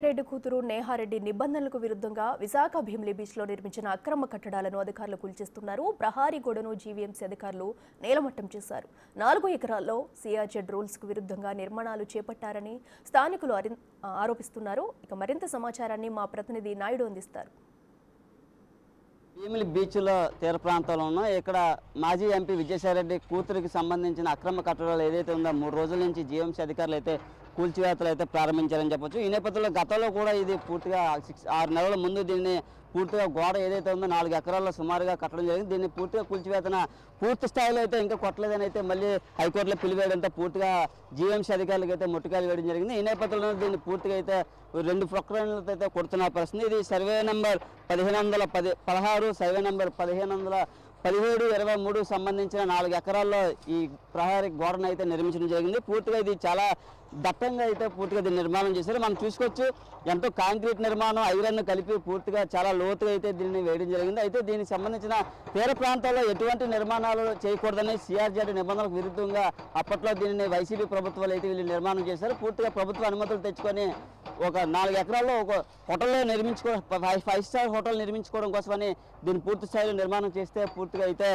రెడ్డి కూతురు నేహారెడ్డి నిబంధనలకు విరుద్ధంగా విశాఖ భీమిలి బీచ్లో నిర్మించిన అక్రమ కట్టడాలను అధికారులు కూల్చేస్తున్నారు. ప్రహారీ గోడను జీవీఎంసీ అధికారులు నేలమట్టం చేశారు. 4 ఎకరాల్లో సిఆర్జెడ్ రూల్స్కు విరుద్ధంగా నిర్మాణాలు చేపట్టారని స్థానికులు ఆరోపిస్తున్నారు. ఇక మరింత సమాచారాన్ని మా ప్రతినిధి నాయుడు అందిస్తారు. భీమిలి బీచ్లో తీర ప్రాంతంలో ఉన్న ఇక్కడ మాజీ ఎంపీ విజయసాయిరెడ్డి కూతురికి సంబంధించిన అక్రమ కట్టడాలు ఏదైతే ఉందో 3 రోజుల నుంచి జీవీఎంసీ అధికారులు అయితే కూల్చివేతలు అయితే ప్రారంభించారని చెప్పొచ్చు. ఈ నేపథ్యంలో గతంలో కూడా ఇది పూర్తిగా 6 నెలల ముందు దీన్ని పూర్తిగా గోడ ఏదైతే ఉందో 4 ఎకరాల్లో సుమారుగా కట్టడం జరిగింది. దీన్ని పూర్తిగా కూల్చివేతన పూర్తి స్థాయిలో అయితే ఇంకా కొట్టలేదని అయితే మళ్ళీ హైకోర్టులో పిలివేయడంతో పూర్తిగా జీవీఎంసీ అధికారులకు అయితే ముట్టుకాయలు వేయడం జరిగింది. ఈ నేపథ్యంలో దీన్ని పూర్తిగా అయితే 2 ప్రకరణలతో అయితే కొడుతున్న పరిస్థితి. ఇది సర్వే నెంబర్ 1516, సర్వే నెంబర్ 1517-23 సంబంధించిన 4 ఎకరాల్లో ఈ ప్రహారీ గోడను అయితే నిర్మించడం జరిగింది. పూర్తిగా ఇది చాలా దట్టంగా అయితే పూర్తిగా దీన్ని నిర్మాణం చేశారు. మనం చూసుకోవచ్చు, ఎంతో కాంక్రీట్ నిర్మాణం ఐరన్ కలిపి పూర్తిగా చాలా లోతుగా అయితే దీన్ని వేయడం జరిగింది. అయితే దీనికి సంబంధించిన తీర ప్రాంతాల్లో ఎటువంటి నిర్మాణాలు చేయకూడదని సిఆర్జెడ్ నిబంధనలకు విరుద్ధంగా అప్పట్లో దీనిని వైసీపీ ప్రభుత్వాలు అయితే వీళ్ళు నిర్మాణం చేశారు. పూర్తిగా ప్రభుత్వ అనుమతులు తెచ్చుకొని ఒక 4 ఎకరాల్లో ఒక హోటల్లో నిర్మించుకోవడం 5 స్టార్ హోటల్ నిర్మించుకోవడం కోసమని దీన్ని పూర్తి స్థాయిలో నిర్మాణం చేస్తే పూర్తిగా అయితే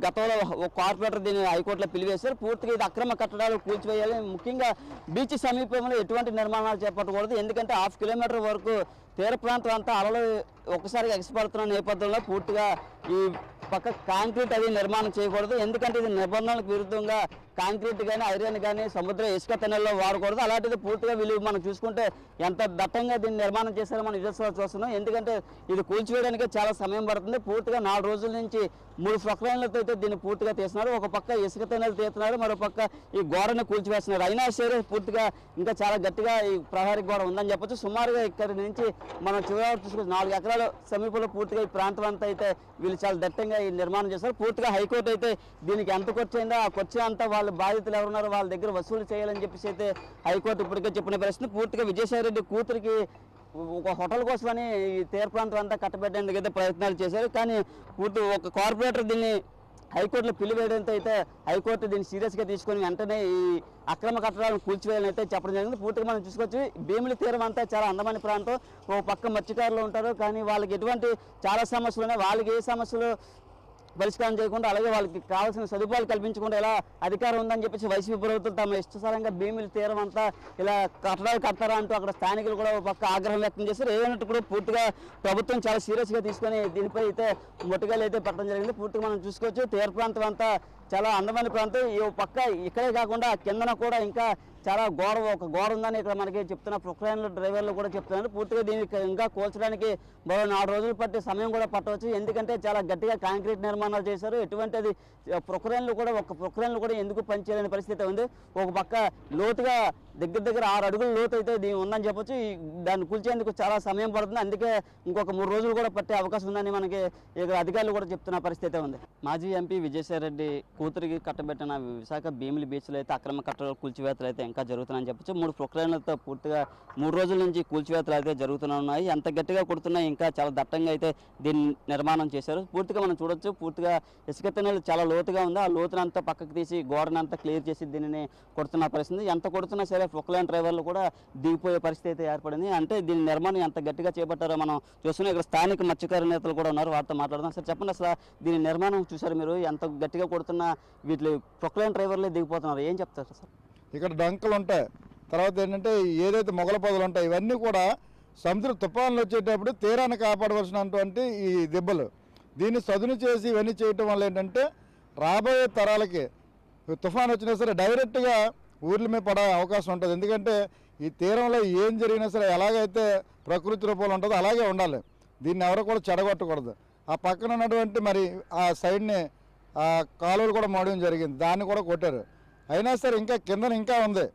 గతంలో ఒక కార్పొరేటర్ దీన్ని హైకోర్టులో పిలివేశారు. పూర్తిగా ఇది అక్రమ కట్టడాలు కూల్చివేయాలి, ముఖ్యంగా బీచ్ సమీపంలో ఎటువంటి నిర్మాణాలు చేపట్టకూడదు. ఎందుకంటే 1/2 కిలోమీటర్ వరకు తీర ప్రాంతం అంతా అలలు ఒక్కసారిగా ఎగసిపడుతున్న నేపథ్యంలో పూర్తిగా ఈ పక్క కాంక్రీట్ అది నిర్మాణం చేయకూడదు. ఎందుకంటే ఇది నిబంధనలకు విరుద్ధంగా కాంక్రీట్ కానీ ఐరన్ కానీ సముద్ర ఇసుక తెన్నెల్లో వాడకూడదు. అలాంటిది పూర్తిగా వీళ్ళు మనం చూసుకుంటే ఎంత దట్టంగా దీన్ని నిర్మాణం చేశారో మనం విజయోత్సవాలు చూస్తున్నాం. ఎందుకంటే ఇది కూల్చివేయడానికి చాలా సమయం పడుతుంది. పూర్తిగా 4 రోజుల నుంచి 3 ప్రకరణలతో అయితే దీన్ని పూర్తిగా తీస్తున్నారు. ఒక పక్క ఇసుక తెన్నెలు తీస్తున్నారు, మరో పక్క ఈ గోడను కూల్చివేస్తున్నారు. అయినా సరే పూర్తిగా ఇంకా చాలా గట్టిగా ఈ ప్రహారీ గోడ ఉందని చెప్పొచ్చు. సుమారుగా ఇక్కడి నుంచి మనం చివరి చూసుకుంటే 4 ఎకరాల సమీపంలో పూర్తిగా ఈ ప్రాంతం అంతా అయితే వీళ్ళు చాలా దట్టంగా ఈ నిర్మాణం చేస్తారు. పూర్తిగా హైకోర్టు అయితే దీనికి ఎంత ఖర్చు అయిందో ఆ ఖర్చు అంతా వాళ్ళ బాధితులు ఎవరున్నారో వాళ్ళ దగ్గర వసూలు చేయాలని చెప్పేసి అయితే హైకోర్టు ఇప్పటికే చెప్పిన పరిస్థితి. పూర్తిగా విజయసాయిరెడ్డి కూతురికి ఒక హోటల్ కోసమని ఈ తీర ప్రాంతం అంతా కట్టబెట్టేందుకు అయితే ప్రయత్నాలు చేశారు. కానీ ఒక కార్పొరేటర్ దీన్ని హైకోర్టులో పిలివేయడంతో అయితే హైకోర్టు దీన్ని సీరియస్గా తీసుకొని వెంటనే ఈ అక్రమ కట్టడాలను కూల్చివేయాలని అయితే చెప్పడం జరిగింది. పూర్తిగా మనం చూసుకోవచ్చు, భీమిలి తీరం అంతా చాలా అందమైన ప్రాంతం. ఒక పక్క మత్స్యకారులు ఉంటారు, కానీ వాళ్ళకి ఎటువంటి చాలా సమస్యలు ఉన్నాయి. వాళ్ళకి ఏ సమస్యలు పరిష్కారం చేయకుండా అలాగే వాళ్ళకి కావాల్సిన సదుపాయాలు కల్పించకుండా ఇలా అధికారం ఉందని చెప్పేసి వైసీపీ ప్రభుత్వం తమ ఇష్టసారంగా భీమిలి తీరం అంతా ఇలా కట్టడాలు కడతారా అంటూ అక్కడ స్థానికులు కూడా పక్క ఆగ్రహం వ్యక్తం చేశారు. ఏదైనట్టు కూడా పూర్తిగా ప్రభుత్వం చాలా సీరియస్గా తీసుకొని దీనిపై అయితే ముట్టుకాయలు అయితే పెట్టడం జరిగింది. పూర్తిగా మనం చూసుకోవచ్చు, తీర ప్రాంతం అంతా చాలా అందమైన ప్రాంతం. ఈ పక్క ఇక్కడే కాకుండా కిందన కూడా ఇంకా చాలా ఒక గోడ ఉందని ఇక్కడ మనకి చెప్తున్న ప్రొక్లైన్ల డ్రైవర్లు కూడా చెప్తున్నారు. పూర్తిగా దీనికి ఇంకా కూల్చడానికి మరో 4 రోజులు పట్టే సమయం కూడా పట్టవచ్చు. ఎందుకంటే చాలా గట్టిగా కాంక్రీట్ నిర్మాణాలు చేశారు. ఎటువంటిది ఒక ప్రొక్లైన్లు కూడా ఎందుకు పనిచేయలేని పరిస్థితి ఉంది. ఒక పక్క లోతుగా దగ్గర 6 అడుగుల లోతు అయితే దీని ఉందని చెప్పొచ్చు. దాన్ని కూల్చేందుకు చాలా సమయం పడుతుంది. అందుకే ఇంకొక 3 రోజులు కూడా పట్టే అవకాశం ఉందని మనకి ఇక్కడ అధికారులు కూడా చెప్తున్న పరిస్థితి ఉంది. మాజీ ఎంపీ విజయసాయిరెడ్డి కూతురికి కట్టబెట్టిన విశాఖ భీమిలి బీచ్లో అయితే అక్రమ కట్టడాలు కూల్చివేతలు అయితే ఇంకా జరుగుతున్నాయని చెప్పొచ్చు. 3 ప్రొక్లైన్లతో పూర్తిగా 3 రోజుల నుంచి కూల్చివేతలు అయితే జరుగుతూనే ఉన్నాయి. ఎంత గట్టిగా కొడుతున్నాయి, ఇంకా చాలా దట్టంగా అయితే దీన్ని నిర్మాణం చేశారు. పూర్తిగా మనం చూడొచ్చు, పూర్తిగా ఇసుక తెన్నెలు చాలా లోతుగా ఉంది. ఆ లోతునంతా పక్కకు తీసి గోడనంతా క్లియర్ చేసి దీనిని కొడుతున్న పరిస్థితి. ఎంత కొడుతున్నా సరే ప్రొక్లైన్ డ్రైవర్లు కూడా దిగిపోయే పరిస్థితి అయితే ఏర్పడింది. అంటే దీని నిర్మాణం ఎంత గట్టిగా చేపట్టారో మనం చూస్తున్నాం. ఇక్కడ స్థానిక మత్స్యకార నేతలు కూడా ఉన్నారు, వారితో మాట్లాడదాం. సార్ చెప్పండి, అసలు దీని నిర్మాణం చూసారు మీరు, ఎంత గట్టిగా కొడుతున్నా వీటి ప్రొక్లైన్ డ్రైవర్లే దిగిపోతున్నారు, ఏం చెప్తారు సార్? ఇక్కడ డంకలు ఉంటాయి, తర్వాత ఏంటంటే ఏదైతే మొగల పొదలు ఉంటాయి ఇవన్నీ కూడా సముద్ర తుఫాన్లు వచ్చేటప్పుడు తీరాన్ని కాపాడవలసినటువంటి ఈ దెబ్బలు దీన్ని సదును చేసి ఇవన్నీ చేయటం వల్ల ఏంటంటే రాబోయే తరాలకి తుఫాన్ వచ్చినా సరే డైరెక్ట్గా ఊర్ల మీద పడే అవకాశం ఉంటుంది. ఎందుకంటే ఈ తీరంలో ఏం జరిగినా సరే ఎలాగైతే ప్రకృతి రూపంలో ఉంటుందో అలాగే ఉండాలి. దీన్ని ఎవరు కూడా చెడగొట్టకూడదు. ఆ పక్కన ఉన్నటువంటి మరి ఆ సైడ్ని ఆ కాలువలు కూడా మోయడం జరిగింది, దాన్ని కూడా కొట్టారు. అయినా సరే ఇంకా కిందన ఇంకా ఉంది,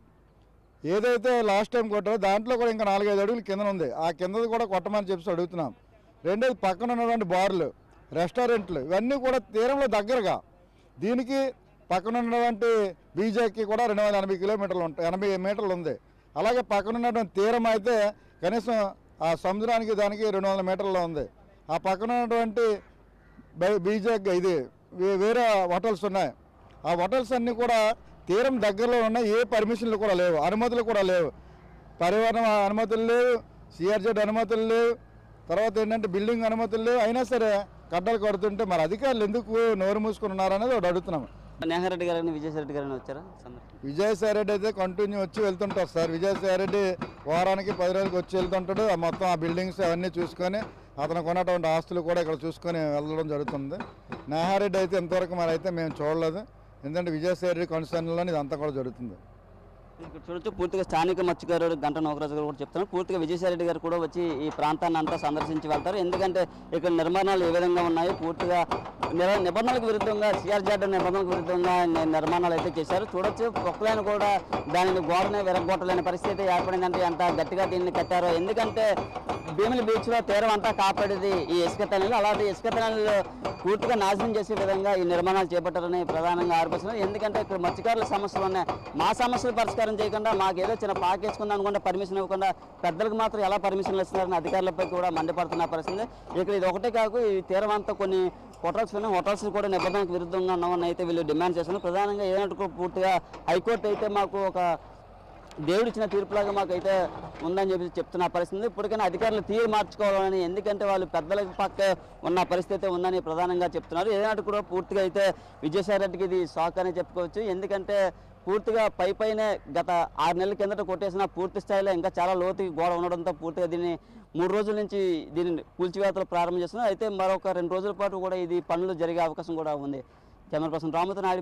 ఏదైతే లాస్ట్ టైం కొట్టారో దాంట్లో కూడా ఇంకా 4-5 అడుగులు కిందన ఉంది. ఆ కిందది కూడా కొట్టమని చెప్పి అడుగుతున్నాం. రెండోది పక్కన ఉన్నటువంటి బార్లు, రెస్టారెంట్లు ఇవన్నీ కూడా తీరంలో దగ్గరగా, దీనికి పక్కన ఉన్నటువంటి బీజేకి కూడా 280 కిలోమీటర్లు ఉంటాయి, 80 మీటర్లు ఉంది. అలాగే పక్కన ఉన్నటువంటి తీరం అయితే కనీసం ఆ సముద్రానికి దానికి 200 మీటర్లో ఉంది. ఆ పక్కన ఉన్నటువంటి బీజేకి ఇది వేరే హోటల్స్ ఉన్నాయి. ఆ హోటల్స్ అన్నీ కూడా తీరం దగ్గరలో ఉన్న ఏ పర్మిషన్లు కూడా లేవు, అనుమతులు కూడా లేవు. పరివహన అనుమతులు లేవు, సిఆర్జెడ్ అనుమతులు లేవు, తర్వాత ఏంటంటే బిల్డింగ్ అనుమతులు లేవు. అయినా సరే కట్టలు కడుతుంటే మరి అధికారులు ఎందుకు నోరు మూసుకుని ఉన్నారనేది ఒకటి అడుగుతున్నాము. నేహారెడ్డి గారిని విజయసాయిరెడ్డి గారిని వచ్చారా? విజయసాయిరెడ్డి అయితే కంటిన్యూ వచ్చి వెళ్తుంటారు సార్. విజయసాయిరెడ్డి వారానికి 10 రోజులకు వచ్చి వెళ్తుంటాడు. మొత్తం ఆ బిల్డింగ్స్ అవన్నీ చూసుకొని అతనికి ఉన్నటువంటి ఆస్తులు కూడా ఇక్కడ చూసుకొని వెళ్ళడం జరుగుతుంది. నేహారెడ్డి అయితే ఇంతవరకు మరి అయితే మేము చూడలేదు. ఎందుకంటే విజయసాయిరెడ్డి కన్సర్న్లోనే ఇదంతా కూడా జరుగుతుంది. ఇక్కడ చూడొచ్చు పూర్తిగా స్థానిక మత్స్యకారుడు గంట నోకరాజు గారు కూడా చెప్తున్నారు. పూర్తిగా విజయసాయిరెడ్డి గారు కూడా వచ్చి ఈ ప్రాంతాన్ని అంతా సందర్శించి వెళ్తారు. ఎందుకంటే ఇక్కడ నిర్మాణాలు ఏ విధంగా ఉన్నాయి, పూర్తిగా నిబంధనలకు విరుద్ధంగా సిఆర్జెడ్ నిబంధనలకు విరుద్ధంగా నిర్మాణాలు అయితే చేశారు. చూడొచ్చు పొక్కలైన కూడా దానిని గోడనే విరగొట్టలేని పరిస్థితి ఏర్పడిందంటే ఎంత గట్టిగా దీన్ని కట్టారో. ఎందుకంటే భీమిలి బీచ్లో తీరం అంతా కాపాడేది ఈ ఇసుక తనలు. అలాంటి ఇసుక తనలు పూర్తిగా నాశనం చేసే విధంగా ఈ నిర్మాణాలు చేపట్టారని ప్రధానంగా ఆరోపిస్తున్నారు. ఎందుకంటే ఇక్కడ మత్స్యకారుల సమస్యలు ఉన్నాయి. మా సమస్యలు పరిష్కారం చేయకుండా మాకేదో చిన్న పాకేసుకుందాం అనుకుంటే పర్మిషన్ ఇవ్వకుండా పెద్దలకు మాత్రం ఎలా పర్మిషన్లు ఇస్తున్నారని అధికారులపై కూడా మండిపడుతున్న పరిస్థితి. ఇక్కడ ఇది ఒకటే కాకు ఈ తీరం అంతా కొన్ని హోటల్స్ ఉన్నాయి. హోటల్స్ కూడా నిబంధనలకు విరుద్ధంగా ఉన్నామని అయితే వీళ్ళు డిమాండ్ చేస్తున్నారు. ప్రధానంగా ఏదంటే పూర్తిగా హైకోర్టు అయితే మాకు ఒక దేవుడిచ్చిన తీర్పులాగా మాకైతే ఉందని చెప్పి చెప్తున్న పరిస్థితి. ఇప్పటికైనా అధికారులు తీరు మార్చుకోవాలని, ఎందుకంటే వాళ్ళు పెద్దలకు పక్క ఉన్న పరిస్థితి ఉందని ప్రధానంగా చెప్తున్నారు. ఏదంటే కూడా పూర్తిగా అయితే విజయసాయిరెడ్డికి ఇది షాక్ అని చెప్పుకోవచ్చు. ఎందుకంటే పూర్తిగా పైనే గత 6 నెలల కిందట కొట్టేసిన పూర్తి స్థాయిలో ఇంకా చాలా లోతుకి గోడ ఉండడంతో పూర్తిగా దీన్ని 3 రోజుల నుంచి దీన్ని కూల్చివేతలు ప్రారంభం చేస్తున్నారు. అయితే మరొక 2 రోజుల పాటు కూడా ఇది పనులు జరిగే అవకాశం కూడా ఉంది. కెమెరా పర్సన్ రాముతో నాయుడు.